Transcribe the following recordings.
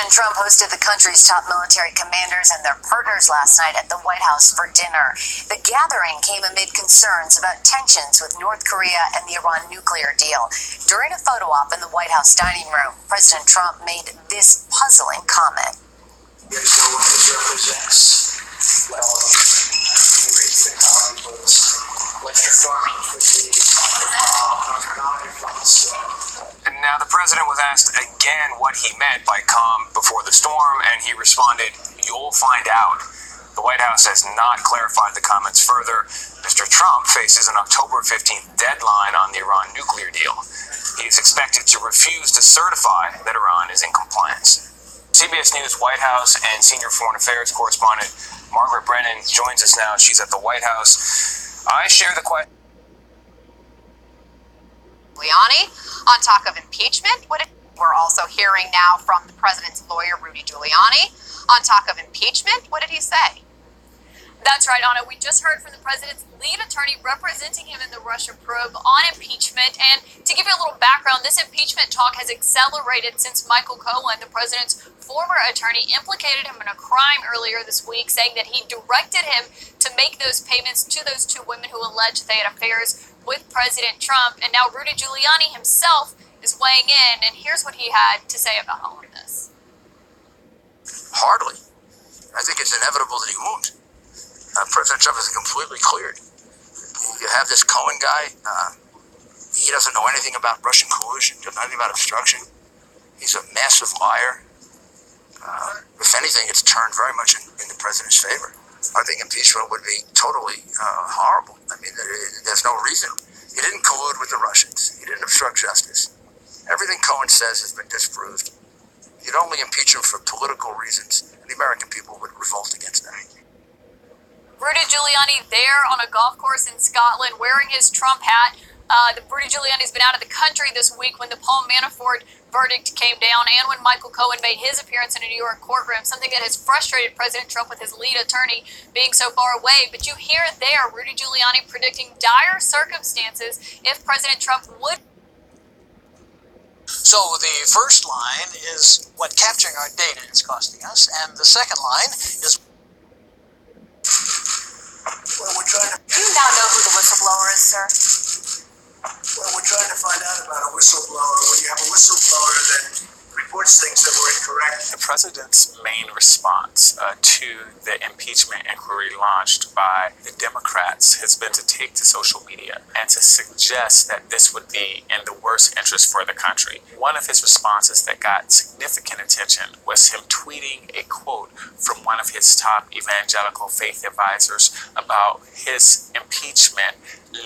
Trump hosted the country's top military commanders and their partners last night at the White House for dinner. The gathering came amid concerns about tensions with North Korea and the Iran nuclear deal. During a photo op in the White House dining room, President Trump made this puzzling comment. There's no one who represents, well, we reached the conflicts. Let's start with the Now, the president was asked again what he meant by calm before the storm, and he responded, "You'll find out." The White House has not clarified the comments further. Mr. Trump faces an October 15th deadline on the Iran nuclear deal. He is expected to refuse to certify that Iran is in compliance. CBS News White House and senior foreign affairs correspondent Margaret Brennan joins us now. She's at the White House. I share the question. Giuliani on talk of impeachment. We're also hearing now from the president's lawyer, Rudy Giuliani, on talk of impeachment. What did he say? That's right, Anna. We just heard from the president's lead attorney representing him in the Russia probe on impeachment. And to give you a little background, this impeachment talk has accelerated since Michael Cohen, the president's former attorney, implicated him in a crime earlier this week, saying that he directed him to make those payments to those two women who alleged they had affairs with President Trump. And now Rudy Giuliani himself is weighing in, and here's what he had to say about all of this. Hardly. I think it's inevitable that he won't. President Trump is completely cleared. You have this Cohen guy. He doesn't know anything about Russian collusion, doesn't know anything about obstruction. He's a massive liar. If anything, it's turned very much in the president's favor. I think impeachment would be totally horrible. I mean, there's no reason. He didn't collude with the Russians. He didn't obstruct justice. Everything Cohen says has been disproved. You'd only impeach him for political reasons, and the American people would revolt against that. Rudy Giuliani there on a golf course in Scotland wearing his Trump hat. Rudy Giuliani's been out of the country this week when the Paul Manafort verdict came down and when Michael Cohen made his appearance in a New York courtroom, something that has frustrated President Trump with his lead attorney being so far away. But you hear there Rudy Giuliani predicting dire circumstances if President Trump would. So the first line is what capturing our data is costing us, and the second line is... Well, we're trying to... Do you now know who the whistleblower is, sir? Well, we're trying to find out about a whistleblower. When you have a whistleblower that reports things that were incorrect. The president's main response to the impeachment inquiry launched by the Democrats has been to take to social media and to suggest that this would be in the worst interest for the country. One of his responses that got significant attention was him tweeting a quote from one of his top evangelical faith advisors about his impeachment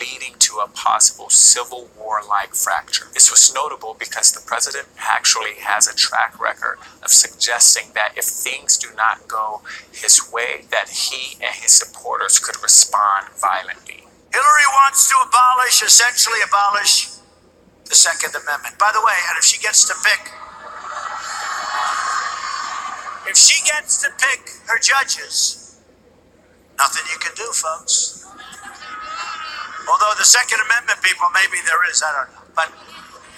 leading to a possible civil war-like fracture. This was notable because the president actually has a track record of suggesting that if things do not go his way, that he and his supporters could respond violently. Hillary wants to essentially abolish the Second Amendment. By the way, and if she gets to pick her judges, nothing you can do, folks. Although the Second Amendment people, maybe there is, I don't know. But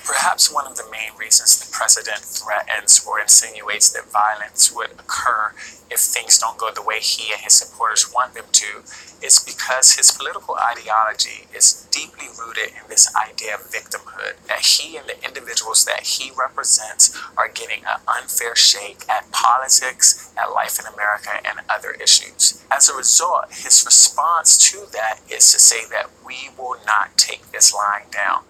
perhaps one of the main reasons the president threatens or insinuates that violence would occur if things don't go the way he and his supporters want them to is because his political ideology is deeply rooted in this idea of victimhood, that he and the individuals that he represents are getting an unfair shake at politics, at life in America, and other issues. As a result, his response to that is to say that we will not take this lying down.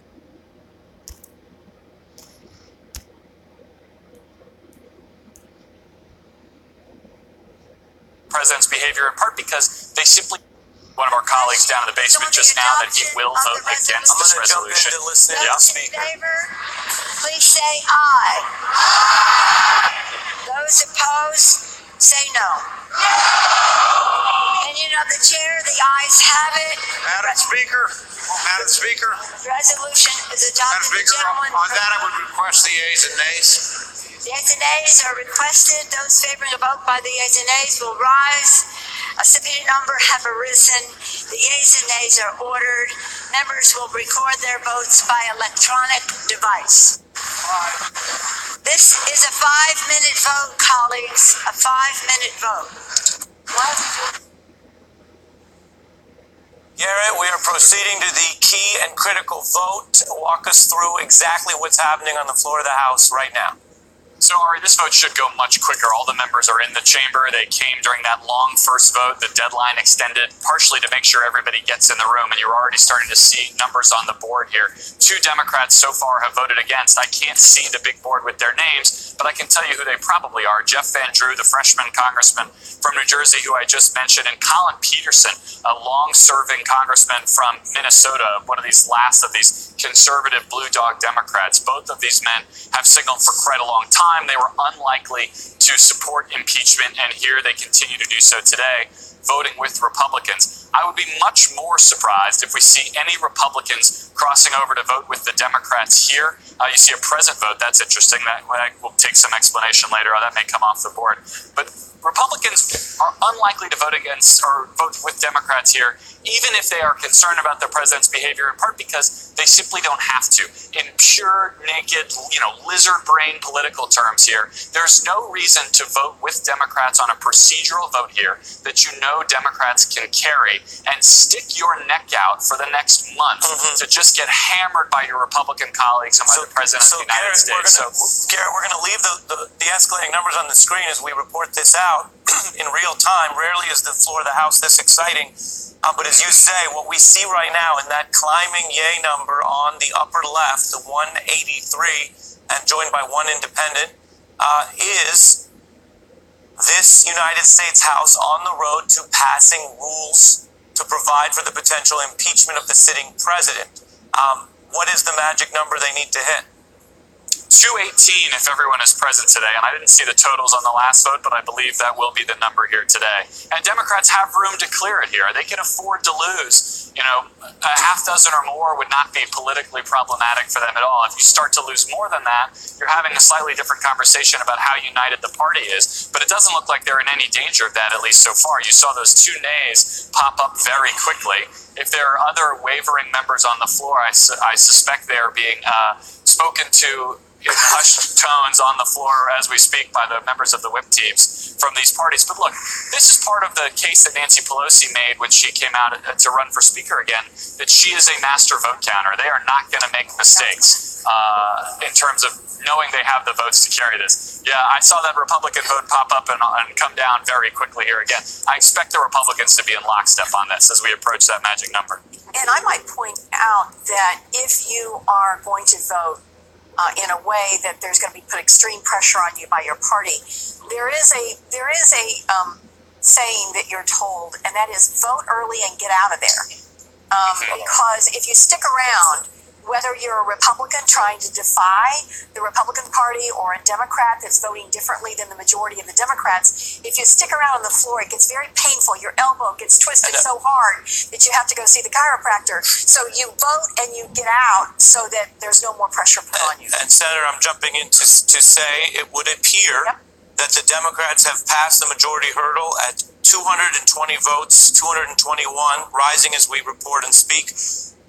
President's behavior, in part because they simply... One of our colleagues down in the basement just now that he will vote against this resolution. Those in favor, please say aye. Those opposed, say no. Opinion of the chair, the ayes have it. Madam Speaker, Resolution is adopted. Madam Speaker, on that I would request the ayes and nays. The ayes and nays are requested. Those favoring a vote by the ayes and nays will rise. A sufficient number have arisen. The yeas and nays are ordered. Members will record their votes by electronic device. This is a 5-minute vote, colleagues. A 5-minute vote. Garrett, we are proceeding to the key and critical vote. Walk us through exactly what's happening on the floor of the House right now. So, Ari, this vote should go much quicker. All the members are in the chamber. They came during that long first vote. The deadline extended partially to make sure everybody gets in the room, and you're already starting to see numbers on the board here. 2 Democrats so far have voted against. I can't see the big board with their names, but I can tell you who they probably are. Jeff Van Drew, the freshman congressman from New Jersey who I just mentioned, and Colin Peterson, a long-serving congressman from Minnesota, one of these last of these conservative blue dog Democrats. Both of these men have signaled for quite a long time they were unlikely to support impeachment, and here they continue to do so today, voting with Republicans. I would be much more surprised if we see any Republicans crossing over to vote with the Democrats here. You see a present vote. That's interesting. That will take some explanation later. That may come off the board. But Republicans are unlikely to vote against or vote with Democrats here, even if they are concerned about the president's behavior, in part because they simply don't have to. In pure, naked, lizard brain political terms here, there's no reason to vote with Democrats on a procedural vote here that Democrats can carry and stick your neck out for the next month to just get hammered by your Republican colleagues and by the president of the United States. Garrett, we're going to leave the escalating numbers on the screen as we report this out in real time. Rarely is the floor of the House this exciting. But as you say, what we see right now in that climbing yay number on the upper left, the 183, and joined by 1 independent, is this United States House on the road to passing rules to provide for the potential impeachment of the sitting president. What is the magic number they need to hit? 218 if everyone is present today, and I didn't see the totals on the last vote, but I believe that will be the number here today. And Democrats have room to clear it here. They can afford to lose. A half dozen or more would not be politically problematic for them at all. If you start to lose more than that, you're having a slightly different conversation about how united the party is, but it doesn't look like they're in any danger of that, at least so far. You saw those 2 nays pop up very quickly. If there are other wavering members on the floor, I suspect they are being spoken to in hushed tones on the floor as we speak by the members of the whip teams from these parties. But look, this is part of the case that Nancy Pelosi made when she came out to run for speaker again, that she is a master vote counter. They are not going to make mistakes in terms of knowing they have the votes to carry this. Yeah, I saw that Republican vote pop up and come down very quickly here again. I expect the Republicans to be in lockstep on this as we approach that magic number. And I might point out that if you are going to vote in a way that there's going to be put extreme pressure on you by your party, there is a saying that you're told, and that is vote early and get out of there. Because if you stick around, whether you're a Republican trying to defy the Republican Party or a Democrat that's voting differently than the majority of the Democrats, if you stick around on the floor, it gets very painful. Your elbow gets twisted so hard that you have to go see the chiropractor. So you vote and you get out so that there's no more pressure put on you. And Senator, I'm jumping in to say it would appear that the Democrats have passed the majority hurdle at 220 votes, 221, rising as we report and speak,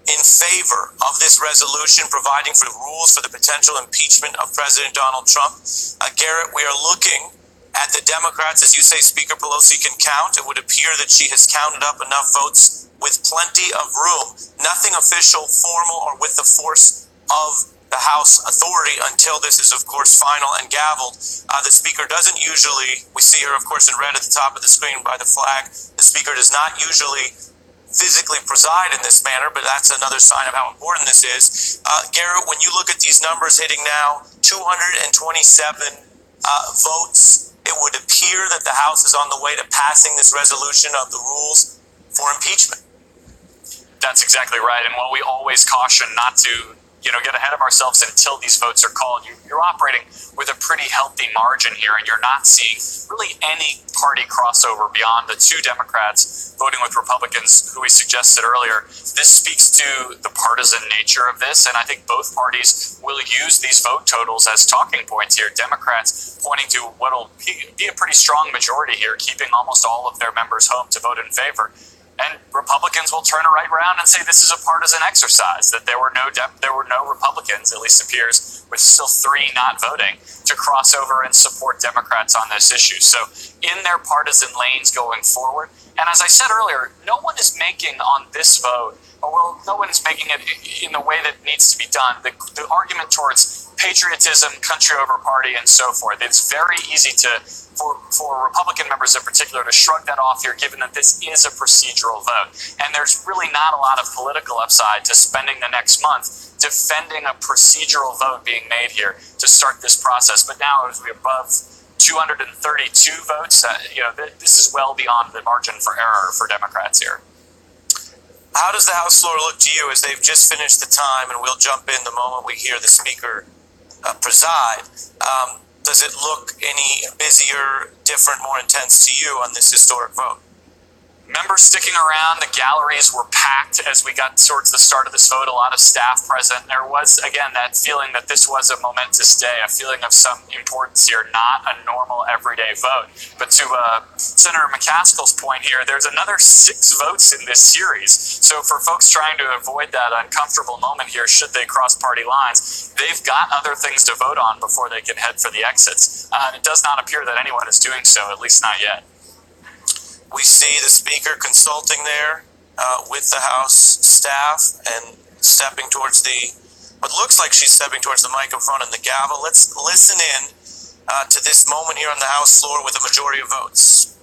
in favor of this resolution providing for the rules for the potential impeachment of President Donald Trump. Garrett, we are looking at the Democrats. As you say, Speaker Pelosi can count. It would appear that she has counted up enough votes with plenty of room. Nothing official, formal, or with the force of the House authority until this is, of course, final and gavelled. The Speaker doesn't usually, we see her, of course, in red at the top of the screen by the flag. The Speaker does not usually physically preside in this manner, but that's another sign of how important this is. Garrett, when you look at these numbers hitting now, 227 votes, it would appear that the House is on the way to passing this resolution of the rules for impeachment. That's exactly right. And while we always caution not to get ahead of ourselves until these votes are called, you're operating with a pretty healthy margin here, and you're not seeing really any party crossover beyond the 2 Democrats voting with Republicans who we suggested earlier. This speaks to the partisan nature of this, and I think both parties will use these vote totals as talking points here. Democrats pointing to what will be a pretty strong majority here, keeping almost all of their members home to vote in favor. And Republicans will turn right around and say this is a partisan exercise, that there were no Republicans, at least appears, with still 3 not voting, to cross over and support Democrats on this issue. So in their partisan lanes going forward, and as I said earlier, no one is making on this vote, no one is making it in the way that needs to be done. The argument towards patriotism, country over party, and so forth. It's very easy for Republican members in particular to shrug that off here, given that this is a procedural vote. And there's really not a lot of political upside to spending the next month defending a procedural vote being made here to start this process. But now, as we're above 232 votes, this is well beyond the margin for error for Democrats here. How does the House floor look to you as they've just finished the time, and we'll jump in the moment we hear the Speaker preside? Does it look any busier, different, more intense to you on this historic vote? Members sticking around, the galleries were packed as we got towards the start of this vote, a lot of staff present. There was, again, that feeling that this was a momentous day, a feeling of some importance here, not a normal everyday vote. But to Senator McCaskill's point here, there's another 6 votes in this series. So for folks trying to avoid that uncomfortable moment here, should they cross party lines, they've got other things to vote on before they can head for the exits. It does not appear that anyone is doing so, at least not yet. We see the Speaker consulting there with the House staff and stepping towards what looks like she's stepping towards the microphone and the gavel. Let's listen in to this moment here on the House floor with a majority of votes.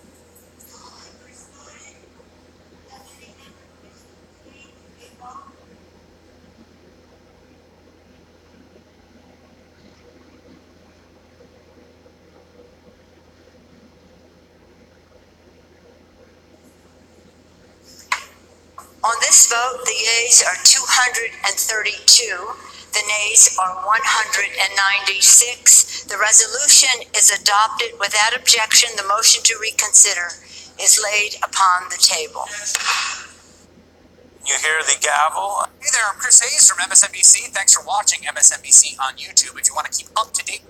On this vote, the yeas are 232, the nays are 196. The resolution is adopted without objection. The motion to reconsider is laid upon the table. You hear the gavel. Hey there, I'm Chris Hayes from MSNBC. Thanks for watching MSNBC on YouTube. If you want to keep up to date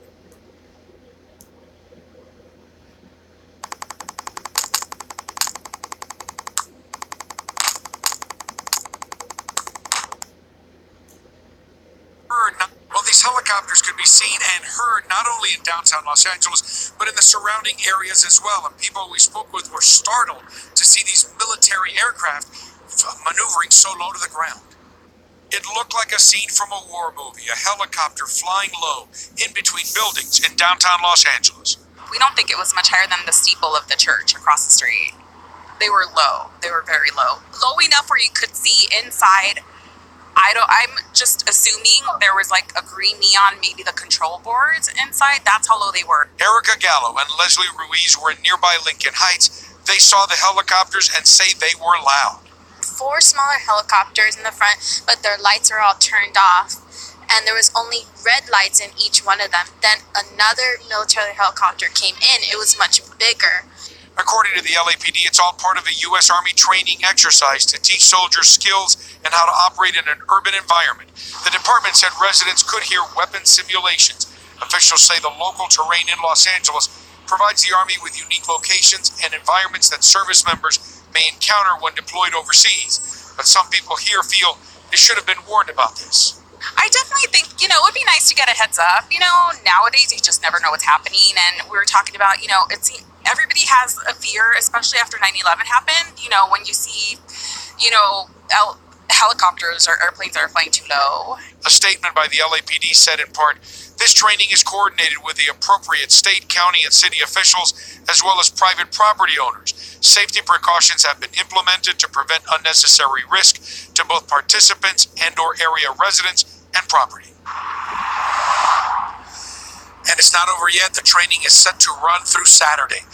helicopters could be seen and heard not only in downtown Los Angeles, but in the surrounding areas as well. And people we spoke with were startled to see these military aircraft maneuvering so low to the ground. It looked like a scene from a war movie, a helicopter flying low in between buildings in downtown Los Angeles. We don't think it was much higher than the steeple of the church across the street. They were low. They were very low. Low enough where you could see inside. I'm just assuming there was like a green neon, maybe the control boards inside. That's how low they were. Erica Gallo and Leslie Ruiz were in nearby Lincoln Heights. They saw the helicopters and say they were loud. 4 smaller helicopters in the front, but their lights are all turned off. And there was only red lights in each one of them. Then another military helicopter came in. It was much bigger. According to the LAPD, it's all part of a U.S. Army training exercise to teach soldiers skills and how to operate in an urban environment. The department said residents could hear weapon simulations. Officials say the local terrain in Los Angeles provides the Army with unique locations and environments that service members may encounter when deployed overseas. But some people here feel they should have been warned about this. I definitely think, it would be nice to get a heads up. Nowadays you just never know what's happening. And we were talking about, everybody has a fear, especially after 9/11 happened. When you see, helicopters or airplanes that are flying too low. A statement by the LAPD said in part, this training is coordinated with the appropriate state, county, and city officials, as well as private property owners. Safety precautions have been implemented to prevent unnecessary risk to both participants and/or area residents and property. And it's not over yet. The training is set to run through Saturday.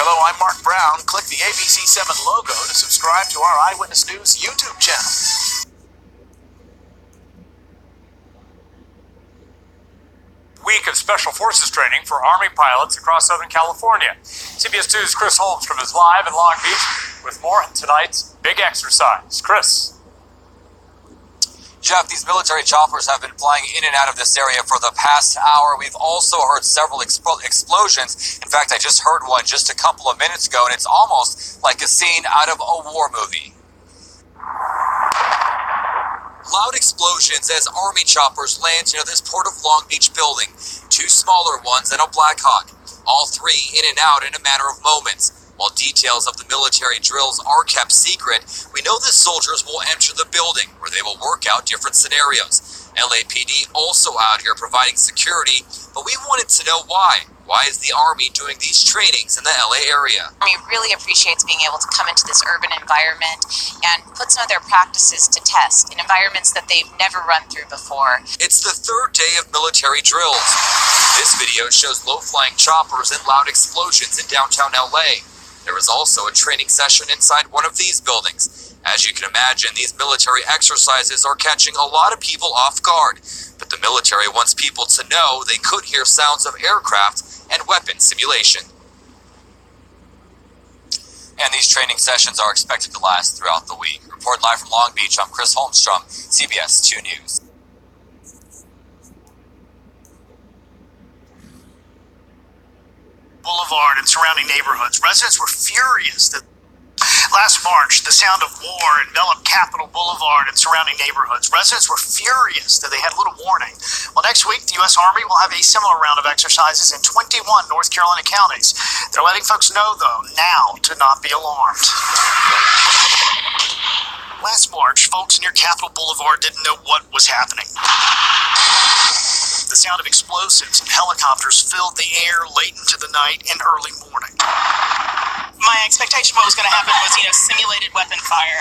Hello, I'm Mark Brown. Click the ABC7 logo to subscribe to our Eyewitness News YouTube channel. Week of Special Forces training for Army pilots across Southern California. CBS 2's Chris Holmstrom is live in Long Beach with more on tonight's big exercise. Chris. Jeff, these military choppers have been flying in and out of this area for the past hour. We've also heard several explosions. In fact, I just heard one just a couple of minutes ago, and it's almost like a scene out of a war movie. Loud explosions as Army choppers land near this Port of Long Beach building. 2 smaller ones and a Black Hawk. All 3 in and out in a matter of moments. While details of the military drills are kept secret, we know the soldiers will enter the building where they will work out different scenarios. LAPD also out here providing security, but we wanted to know why. Why is the Army doing these trainings in the LA area? Army really appreciates being able to come into this urban environment and put some of their practices to test in environments that they've never run through before. It's the 3rd day of military drills. This video shows low-flying choppers and loud explosions in downtown LA. There was also a training session inside one of these buildings. As you can imagine, these military exercises are catching a lot of people off guard. But the military wants people to know they could hear sounds of aircraft and weapon simulation. And these training sessions are expected to last throughout the week. Reporting live from Long Beach, I'm Chris Holmstrom, CBS 2 News. Boulevard and surrounding neighborhoods. Residents were furious that last March, the sound of war enveloped Capitol Boulevard and surrounding neighborhoods. Residents were furious that they had little warning. Well, next week, the U.S. Army will have a similar round of exercises in 21 North Carolina counties. They're letting folks know, though, now to not be alarmed. Last March, folks near Capitol Boulevard didn't know what was happening. The sound of explosives and helicopters filled the air late into the night and early morning. My expectation of what was going to happen was, simulated weapon fire.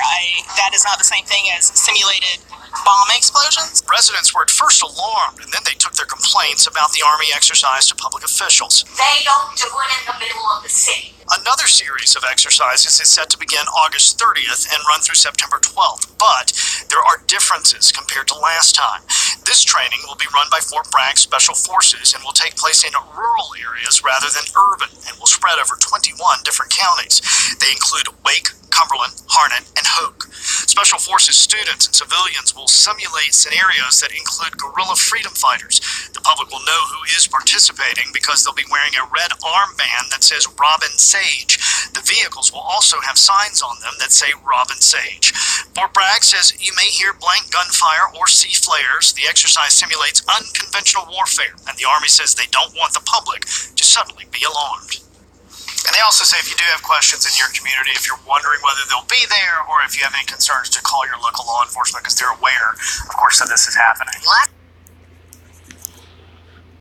That is not the same thing as simulated bomb explosions. Residents were at first alarmed, and then they took their complaints about the Army exercise to public officials. They don't do it in the middle of the city. Another series of exercises is set to begin August 30th and run through September 12th, but there are differences compared to last time. This training will be run by Fort Bragg Special Forces and will take place in rural areas rather than urban and will spread over 21 different counties. They include Wake, Cumberland, Harnett, and Hoke. Special Forces students and civilians will simulate scenarios that include guerrilla freedom fighters. The public will know who is participating because they'll be wearing a red armband that says Robin Sage. The vehicles will also have signs on them that say Robin Sage. Fort Bragg says you may hear blank gunfire or see flares. The exercise simulates unconventional warfare, and the Army says they don't want the public to suddenly be alarmed. And they also say if you do have questions in your community, if you're wondering whether they'll be there or if you have any concerns, to call your local law enforcement because they're aware, of course, that this is happening.